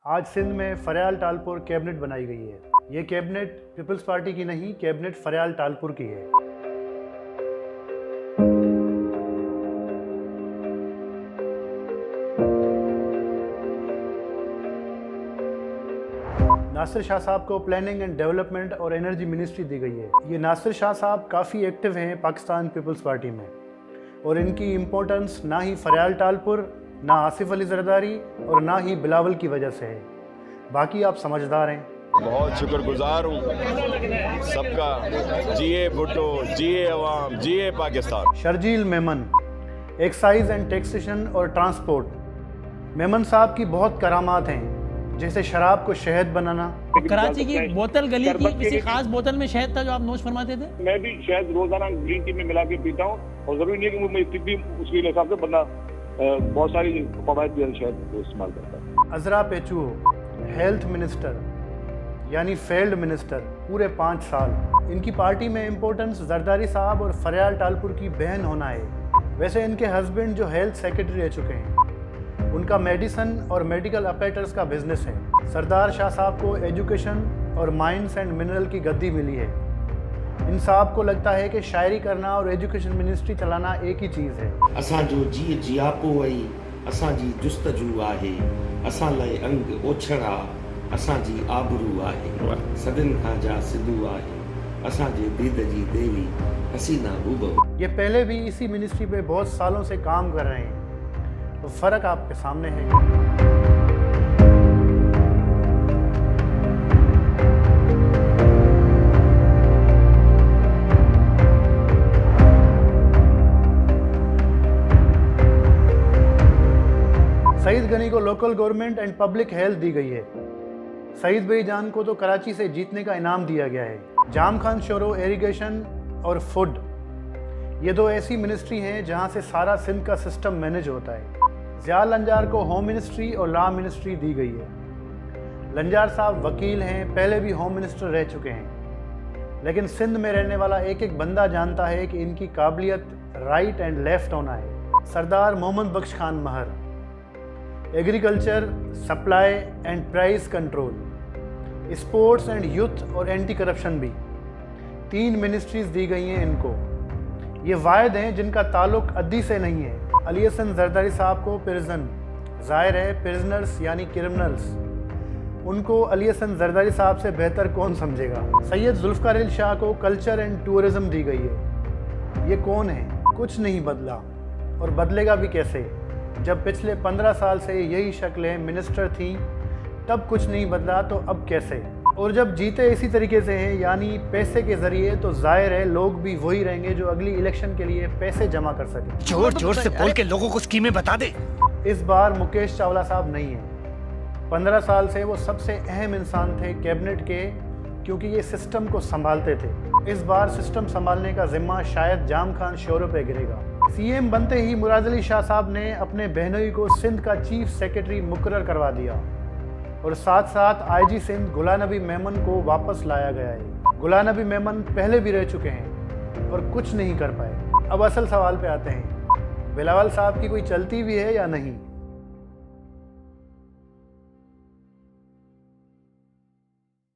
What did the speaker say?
आज सिंध में फरयाल टालपुर कैबिनेट बनाई गई है। ये कैबिनेट पीपल्स पार्टी की नहीं, कैबिनेट फरयाल टालपुर की है। नासिर शाह साहब को प्लानिंग एंड डेवलपमेंट और एनर्जी मिनिस्ट्री दी गई है। ये नासिर शाह साहब काफ़ी एक्टिव हैं पाकिस्तान पीपल्स पार्टी में, और इनकी इम्पोर्टेंस ना ही फरयाल टालपुर, ना आसिफ अली जरदारी और ना ही बिलावल की वजह से है। बाकी आप समझदार हैं। बहुत शुक्रगुजार हूँ सबका। जिए भुट्टो, जिए अवाम, जिए Pakistan. Sharjeel Memon, excise and taxation और ट्रांसपोर्ट। मेमन साहब की बहुत करामात हैं, जैसे शराब को शहद बनाना। कराची की बोतल गली की किसी खास बोतल में शहद था जो आप नोश फरमाते थे? मैं भी शहद रोजाना ग्रीन टी में मिला के पीता हूँ, और जरूरी नहीं है कि मैं तिब्बी उसके हिसाब से बंदा बहुत सारी फवायद भी शहद इस्तेमाल करता है। अजरा पेचू, हेल्थ मिनिस्टर यानी फेल्ड मिनिस्टर, पूरे 5 साल। इनकी पार्टी में इम्पोर्टेंस जरदारी साहब और फरयाल टालपुर की बहन होना है। वैसे इनके हस्बैंड जो हेल्थ सेक्रेटरी रह चुके हैं, उनका मेडिसन और मेडिकल अपरेटर्स का बिजनेस है। सरदार शाह साहब को एजुकेशन और माइंस एंड मिनरल की गद्दी मिली है। इन साहब को लगता है कि शायरी करना और एजुकेशन मिनिस्ट्री चलाना एक ही चीज़ है। असांजो जी जियापो आई, असांजी जुस्तजू आहे, असां लाइ अंग ओछड़ा, असांजी आबरू आहे, सदिन खां जा सिद्धू आहे, असांजे दीद जी देवी हसीना बूबो। ये पहले भी इसी मिनिस्ट्री पे बहुत सालों से काम कर रहे हैं, तो फ़र्क आपके सामने है। सईद गनी को local government and public health दी गई है। सईद भाई जान को तो कराची से जीतने का इनाम दिया गया है। जाम खान शोरो इरिगेशन और फूड, ये 2 ऐसी मिनिस्ट्री हैं जहां से सारा सिंध का सिस्टम मैनेज होता है। ज़िया लंजार को होम मिनिस्ट्री और लॉ मिनिस्ट्री दी गई है। लंजार साहब वकील हैं, पहले भी होम मिनिस्टर रह चुके हैं, लेकिन सिंध में रहने वाला एक एक बंदा जानता है कि इनकी काबिलियत राइट एंड लेफ्ट होना है। Sardar Mohammad Bakhsh Khan Mehar, agriculture, supply and price control, sports and youth और एंटी करप्शन भी 3 मिनिस्ट्रीज दी गई हैं इनको। ये वाहिद हैं जिनका ताल्लुक अद्दी से नहीं है। अली हसन जरदारी साहब को प्रिजन, जाहिर है प्रिजनर्स यानी क्रिमिनल्स, उनको अली हसन जरदारी साहब से बेहतर कौन समझेगा। सैयद जुल्फ़िकार शाह को कल्चर एंड टूरिज़्म दी गई है। ये कौन है? कुछ नहीं बदला, और बदलेगा भी कैसे जब पिछले 15 साल से यही शक्लें मिनिस्टर थीं। तब कुछ नहीं बदला तो अब कैसे? और जब जीते इसी तरीके से हैं, यानी पैसे के ज़रिए, तो जाहिर है लोग भी वही रहेंगे जो अगली इलेक्शन के लिए पैसे जमा कर सकें। जोर जोर से बोल के लोगों को स्कीमें बता दे। इस बार मुकेश चावला साहब नहीं हैं। 15 साल से वो सबसे अहम इंसान थे कैबिनेट के, क्योंकि ये सिस्टम को संभालते थे। इस बार सिस्टम संभालने का जिम्मा शायद जाम खान शोरो पे गिरेगा। सीएम बनते ही मुराद अली शाह साहब ने अपने बहनोई को सिंध का चीफ सेक्रेटरी मुकर्रर करवा दिया, और साथ साथ आईजी सिंध गुलाम नबी मेमन को वापस लाया गया है। गुलाम नबी मेमन पहले भी रह चुके हैं और कुछ नहीं कर पाए। अब असल सवाल पे आते हैं, बिलावल साहब की कोई चलती भी है या नहीं।